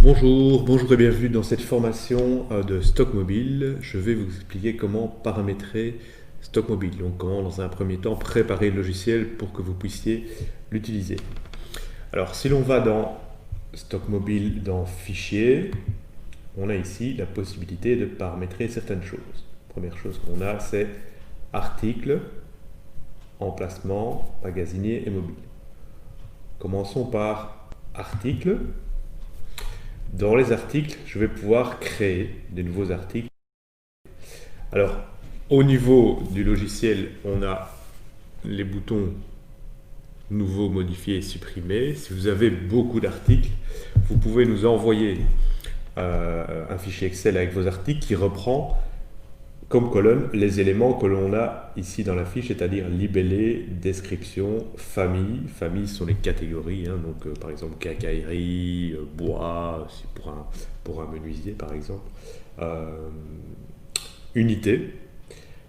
Bonjour et bienvenue dans cette formation de stock mobile. Je vais vous expliquer comment paramétrer stock mobile. Donc comment dans un premier temps préparer le logiciel pour que vous puissiez l'utiliser. Alors si l'on va dans stock mobile, dans fichier, on a ici la possibilité de paramétrer certaines choses. Première chose qu'on a, c'est article, emplacement, magasinier et mobile. Commençons par article. Dans les articles, je vais pouvoir créer des nouveaux articles. Alors, au niveau du logiciel, on a les boutons nouveau, modifier, supprimer. Si vous avez beaucoup d'articles, vous pouvez nous envoyer un fichier Excel avec vos articles qui reprend comme colonne les éléments que l'on a ici dans la fiche, c'est-à-dire libellé, description, famille. Famille sont les catégories, hein, donc par exemple quincaillerie, bois, pour un menuisier par exemple. Unité,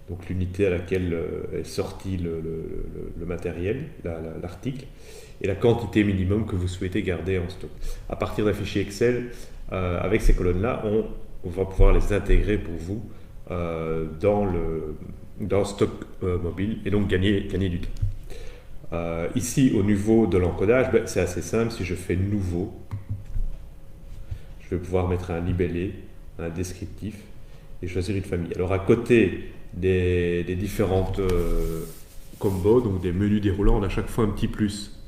donc l'unité à laquelle est sorti le matériel, l'article, et la quantité minimum que vous souhaitez garder en stock. À partir d'un fichier Excel, avec ces colonnes-là, on va pouvoir les intégrer pour vous dans stock mobile et donc gagner du temps. Ici, au niveau de l'encodage, c'est assez simple. Si je fais nouveau, je vais pouvoir mettre un libellé, un descriptif et choisir une famille. Alors à côté des différentes combos, donc des menus déroulants, on a à chaque fois un petit plus.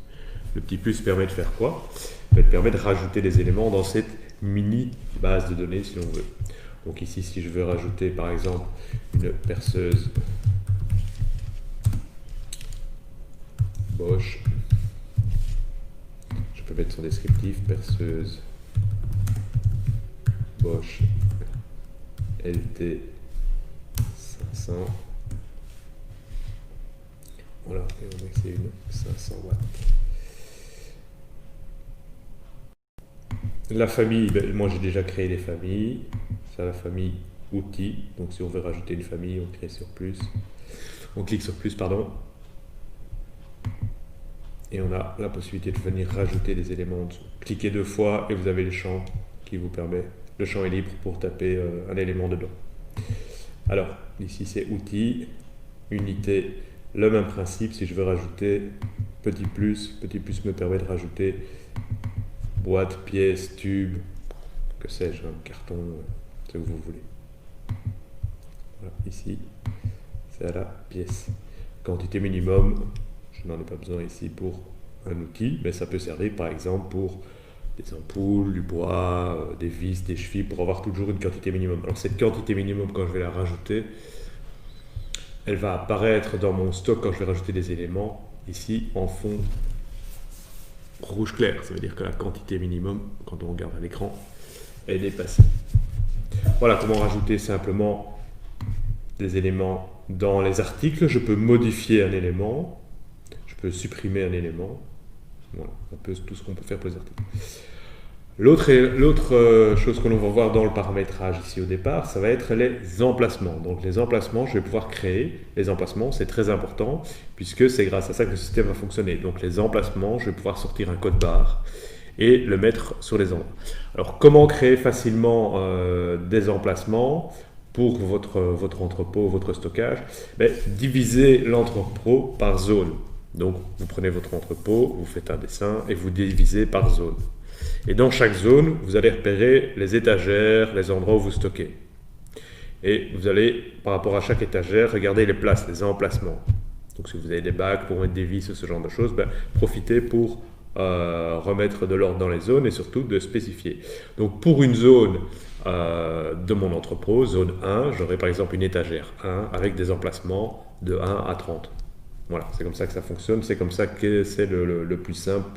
Le petit plus permet de faire quoi? Il permet de rajouter des éléments dans cette mini base de données si l'on veut. Donc ici, si je veux rajouter par exemple une perceuse Bosch, je peux mettre son descriptif, perceuse Bosch LT 500. Voilà, et on voit que c'est une 500 watts. La famille, moi j'ai déjà créé des familles. C'est la famille outils. Donc si on veut rajouter une famille, on clique sur plus. Pardon. Et on a la possibilité de venir rajouter des éléments en dessous. Cliquez 2 fois et vous avez le champ qui vous permet. Le champ est libre pour taper un élément dedans. Alors, ici c'est outils, unité, le même principe. Si je veux rajouter petit plus me permet de rajouter boîte, pièce, tube, que sais-je, un carton, ce que vous voulez. Voilà, ici, c'est à la pièce. Quantité minimum, je n'en ai pas besoin ici pour un outil, mais ça peut servir par exemple pour des ampoules, du bois, des vis, des chevilles, pour avoir toujours une quantité minimum. Alors cette quantité minimum, quand je vais la rajouter, elle va apparaître dans mon stock quand je vais rajouter des éléments, ici en fond rouge clair. Ça veut dire que la quantité minimum, quand on regarde à l'écran, est dépassée. Voilà comment rajouter simplement des éléments dans les articles. Je peux modifier un élément, je peux supprimer un élément. Voilà, un peu tout ce qu'on peut faire pour les articles. L'autre chose que l'on va voir dans le paramétrage ici au départ, ça va être les emplacements. Donc les emplacements, je vais pouvoir créer les emplacements, c'est très important puisque c'est grâce à ça que le système va fonctionner. Donc les emplacements, je vais pouvoir sortir un code barre et le mettre sur les endroits. Alors comment créer facilement des emplacements pour votre entrepôt, votre stockage? Divisez l'entrepôt par zone. Donc vous prenez votre entrepôt, vous faites un dessin et vous divisez par zone. Et dans chaque zone, vous allez repérer les étagères, les endroits où vous stockez. Et vous allez, par rapport à chaque étagère, regarder les places, les emplacements. Donc si vous avez des bacs pour mettre des vis ou ce genre de choses, profitez pour remettre de l'ordre dans les zones et surtout de spécifier. Donc pour une zone de mon entrepôt, zone 1, j'aurai par exemple une étagère 1 avec des emplacements de 1 à 30. Voilà, c'est comme ça que ça fonctionne, c'est comme ça que c'est le plus simple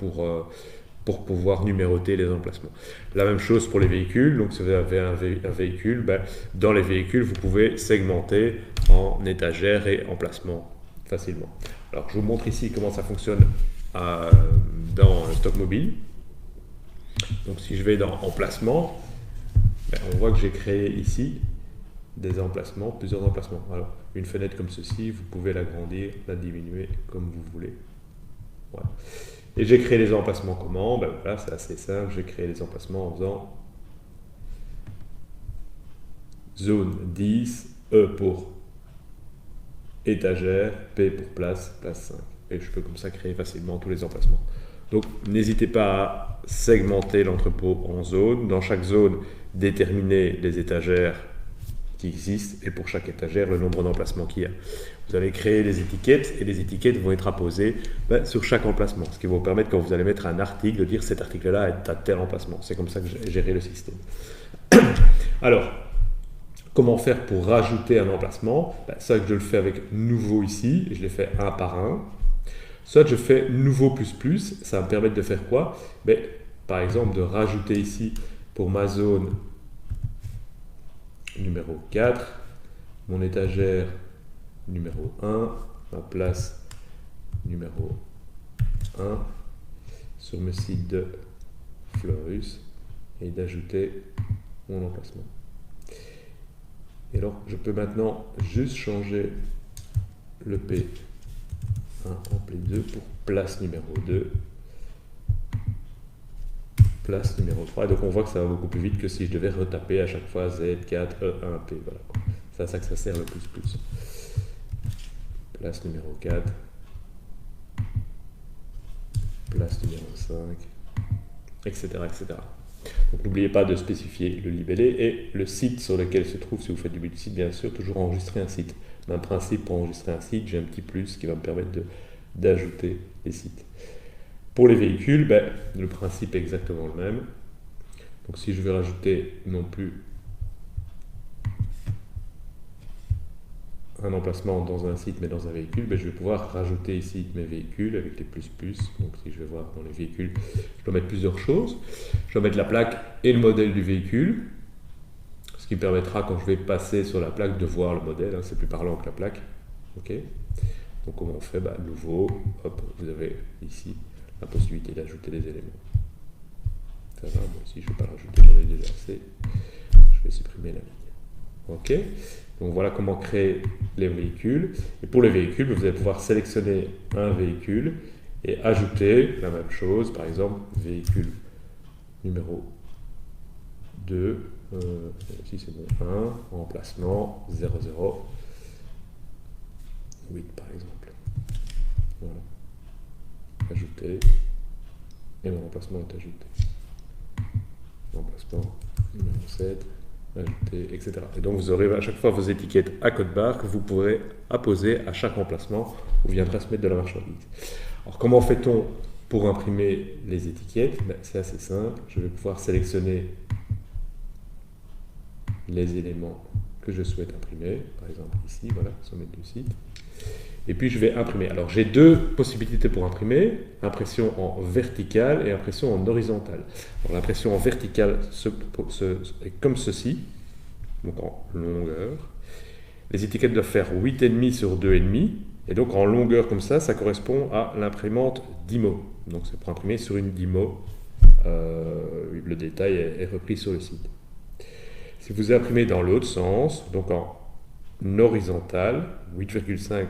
pour pouvoir numéroter les emplacements. La même chose pour les véhicules. Donc si vous avez un véhicule, dans les véhicules, vous pouvez segmenter en étagères et emplacements facilement. Alors je vous montre ici comment ça fonctionne dans stock mobile. Donc si je vais dans emplacement, on voit que j'ai créé ici des emplacements, plusieurs emplacements. Alors une fenêtre comme ceci, vous pouvez l'agrandir, la diminuer comme vous voulez. Voilà. Et j'ai créé les emplacements comment? Ben voilà, c'est assez simple, j'ai créé les emplacements en faisant zone 10, E pour étagère, P pour place, place 5. Et je peux comme ça créer facilement tous les emplacements. Donc n'hésitez pas à segmenter l'entrepôt en zones. Dans chaque zone, déterminer les étagères qui existent et pour chaque étagère, le nombre d'emplacements qu'il y a. Vous allez créer les étiquettes et les étiquettes vont être apposées sur chaque emplacement. Ce qui va vous permettre, quand vous allez mettre un article, de dire cet article-là est à tel emplacement. C'est comme ça que j'ai géré le système. Alors, comment faire pour rajouter un emplacement? Ça, je le fais avec nouveau ici, et je les fais un par un. Soit je fais nouveau plus plus, ça va me permettre de faire quoi? Par exemple, de rajouter ici pour ma zone numéro 4, mon étagère numéro 1, ma place numéro 1 sur mon site de Florus et d'ajouter mon emplacement. Et alors, je peux maintenant juste changer le P1 en P2 pour place numéro 2, place numéro 3. Et donc, on voit que ça va beaucoup plus vite que si je devais retaper à chaque fois Z4, E1, P. Voilà. C'est à ça que ça sert le plus plus. Place numéro 4, place numéro 5, etc. etc. Donc n'oubliez pas de spécifier le libellé et le site sur lequel se trouve, si vous faites du multisite, bien sûr, toujours enregistrer un site. Même principe pour enregistrer un site, j'ai un petit plus qui va me permettre d'ajouter les sites. Pour les véhicules, le principe est exactement le même. Donc si je veux rajouter non plus un emplacement dans un site mais dans un véhicule, je vais pouvoir rajouter ici mes véhicules avec les plus plus. Donc si je vais voir dans les véhicules, je dois mettre plusieurs choses. Je dois mettre la plaque et le modèle du véhicule, ce qui me permettra quand je vais passer sur la plaque de voir le modèle, hein, c'est plus parlant que la plaque. Ok. Donc comment on fait? Nouveau, hop, vous avez ici la possibilité d'ajouter des éléments. Ça va, moi aussi je ne vais pas le rajouter, j'en ai déjà assez. Je vais supprimer la ligne. Ok. Donc voilà comment créer les véhicules. Et pour les véhicules, vous allez pouvoir sélectionner un véhicule et ajouter la même chose. Par exemple, véhicule numéro 2, ici c'est bon, 1, emplacement 00, 8 par exemple. Voilà. Ajouter. Et mon emplacement est ajouté. Emplacement numéro 7. Ajouter, etc. Et donc vous aurez à chaque fois vos étiquettes à code barre que vous pourrez apposer à chaque emplacement où viendra se mettre de la marchandise. Alors comment fait-on pour imprimer les étiquettes? C'est assez simple, je vais pouvoir sélectionner les éléments que je souhaite imprimer, par exemple ici, voilà, sur mes deux sites. Et puis je vais imprimer. Alors j'ai deux possibilités pour imprimer, impression en verticale et impression en horizontale. L'impression en verticale est comme ceci, donc en longueur. Les étiquettes doivent faire 8,5 sur 2,5, et donc en longueur comme ça correspond à l'imprimante Dymo. Donc c'est pour imprimer sur une Dymo. Le détail est repris sur le site. Si vous imprimez dans l'autre sens, donc en horizontale, 8,5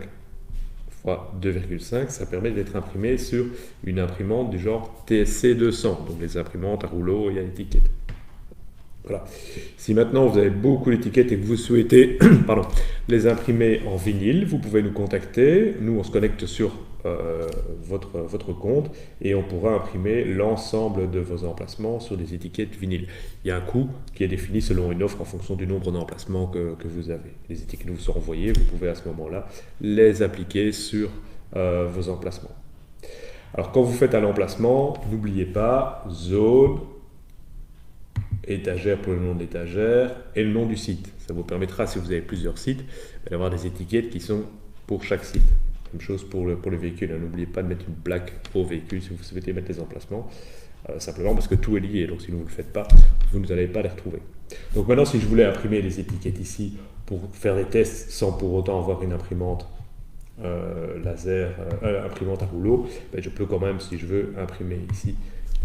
fois 2,5, ça permet d'être imprimé sur une imprimante du genre TSC 200, donc les imprimantes à rouleau et à étiquette. Voilà. Si maintenant vous avez beaucoup d'étiquettes et que vous souhaitez les imprimer en vinyle, vous pouvez nous contacter. Nous, on se connecte sur votre compte et on pourra imprimer l'ensemble de vos emplacements sur des étiquettes vinyle. Il y a un coût qui est défini selon une offre en fonction du nombre d'emplacements que vous avez. Les étiquettes vous seront envoyées, vous pouvez à ce moment-là les appliquer sur vos emplacements. Alors quand vous faites un emplacement, n'oubliez pas zone, étagère pour le nom de l'étagère et le nom du site. Ça vous permettra, si vous avez plusieurs sites, d'avoir des étiquettes qui sont pour chaque site. Même chose pour les véhicules. N'oubliez pas de mettre une plaque au véhicule si vous souhaitez mettre les emplacements, simplement parce que tout est lié. Donc si vous ne le faites pas, vous n'allez pas les retrouver. Donc maintenant, si je voulais imprimer les étiquettes ici pour faire des tests sans pour autant avoir une imprimante laser, imprimante à rouleau, je peux quand même, si je veux, imprimer ici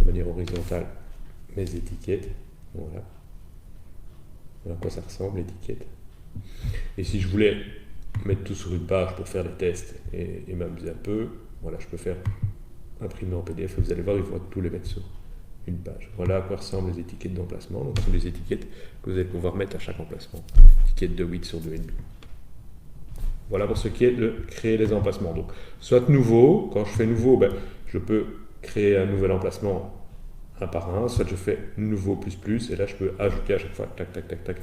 de manière horizontale mes étiquettes. Voilà à quoi ça ressemble, l'étiquette. Et si je voulais mettre tout sur une page pour faire des tests et m'amuser un peu, voilà, je peux faire imprimer en PDF, et vous allez voir, il faut tous les mettre sur une page. Voilà à quoi ressemblent les étiquettes d'emplacement. Donc, ce sont les étiquettes que vous allez pouvoir mettre à chaque emplacement. Étiquette de 8 sur 2,5. Voilà pour ce qui est de créer les emplacements. Donc, soit nouveau, quand je fais nouveau, je peux créer un nouvel emplacement un par un, soit je fais nouveau plus, et là je peux ajouter à chaque fois, tac, tac, tac, tac,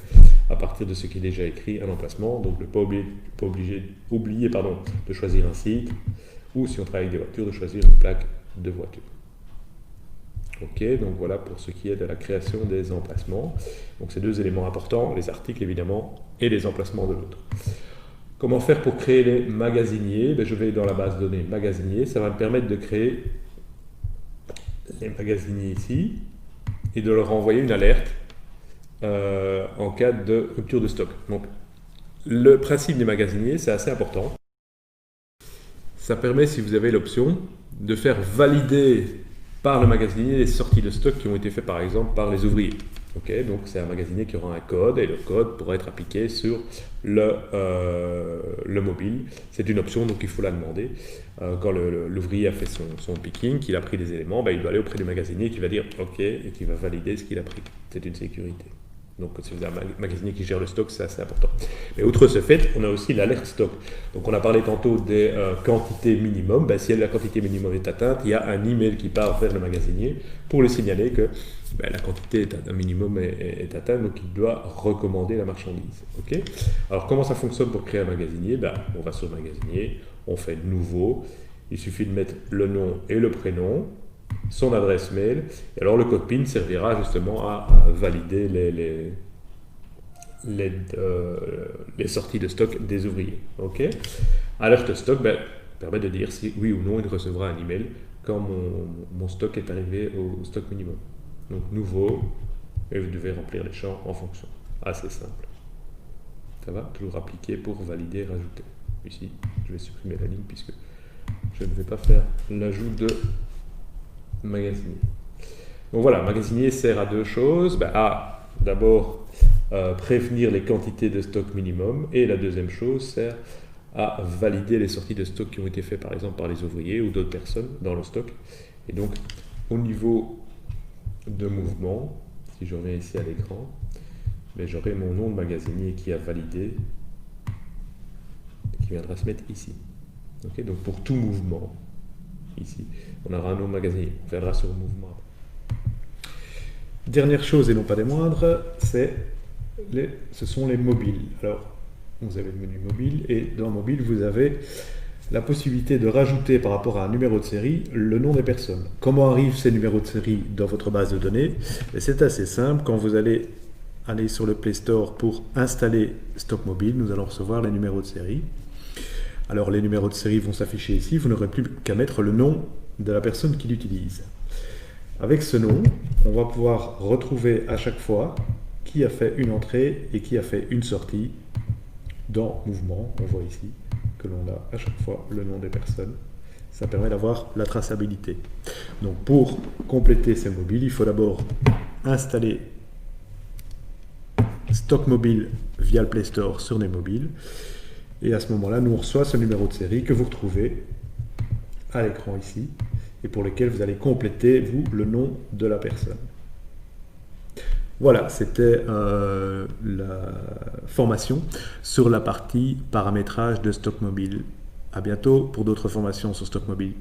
à partir de ce qui est déjà écrit, un emplacement. Donc, ne pas oublier de choisir un site, ou si on travaille avec des voitures, de choisir une plaque de voiture. Ok, donc voilà pour ce qui est de la création des emplacements. Donc, ces deux éléments importants, les articles évidemment, et les emplacements de l'autre. Comment faire pour créer les magasiniers? Je vais dans la base de données magasinier. Ça va me permettre de créer les magasiniers ici et de leur envoyer une alerte en cas de rupture de stock. Donc, le principe des magasiniers, c'est assez important. Ça permet, si vous avez l'option, de faire valider par le magasinier les sorties de stock qui ont été faites par exemple par les ouvriers. Okay, donc c'est un magasinier qui aura un code et le code pourra être appliqué sur le mobile. C'est une option, donc il faut la demander. Quand l'ouvrier a fait son picking, qu'il a pris des éléments, il doit aller auprès du magasinier qui va dire OK et qui va valider ce qu'il a pris. C'est une sécurité. Donc si vous avez un magasinier qui gère le stock, c'est assez important. Mais outre ce fait, on a aussi l'alerte stock. Donc on a parlé tantôt des quantités minimum. Si la quantité minimum est atteinte, il y a un email qui part vers le magasinier pour lui signaler que la quantité minimum est atteinte, donc il doit recommander la marchandise. Okay. Alors comment ça fonctionne pour créer un magasinier? On va sur le magasinier, on fait nouveau, il suffit de mettre le nom et le prénom, son adresse mail, et alors le code PIN servira justement à valider les sorties de stock des ouvriers. Okay. Alerte stock permet de dire si oui ou non il recevra un email quand mon stock est arrivé au stock minimum. Donc nouveau, et vous devez remplir les champs en fonction. Assez simple. Ça va? Toujours appliquer pour valider, rajouter. Ici, je vais supprimer la ligne puisque je ne vais pas faire l'ajout de magasinier. Donc voilà, magasinier sert à deux choses. D'abord, prévenir les quantités de stock minimum, et la deuxième chose sert à valider les sorties de stock qui ont été faites par exemple par les ouvriers ou d'autres personnes dans le stock. Et donc, au niveau de mouvement, si je reviens ici à l'écran, j'aurai mon nom de magasinier qui a validé, qui viendra se mettre ici. Okay, donc pour tout mouvement, ici, on aura un nom de magasinier. On verra sur le mouvement. Dernière chose et non pas des moindres, ce sont les mobiles. Alors, vous avez le menu mobile, et dans mobile, vous avez la possibilité de rajouter par rapport à un numéro de série le nom des personnes. Comment arrivent ces numéros de série dans votre base de données? C'est assez simple. Quand vous allez aller sur le Play Store pour installer Stock Mobile, nous allons recevoir les numéros de série. Alors les numéros de série vont s'afficher ici. Vous n'aurez plus qu'à mettre le nom de la personne qui l'utilise. Avec ce nom, on va pouvoir retrouver à chaque fois qui a fait une entrée et qui a fait une sortie dans Mouvement. On voit ici que l'on a à chaque fois le nom des personnes. Ça permet d'avoir la traçabilité. Donc pour compléter ces mobiles, il faut d'abord installer Stock Mobile via le Play Store sur les mobiles. Et à ce moment-là, nous on reçoit ce numéro de série que vous retrouvez à l'écran ici, et pour lequel vous allez compléter, vous, le nom de la personne. Voilà, c'était la formation sur la partie paramétrage de Stock Mobile. À bientôt pour d'autres formations sur Stock Mobile.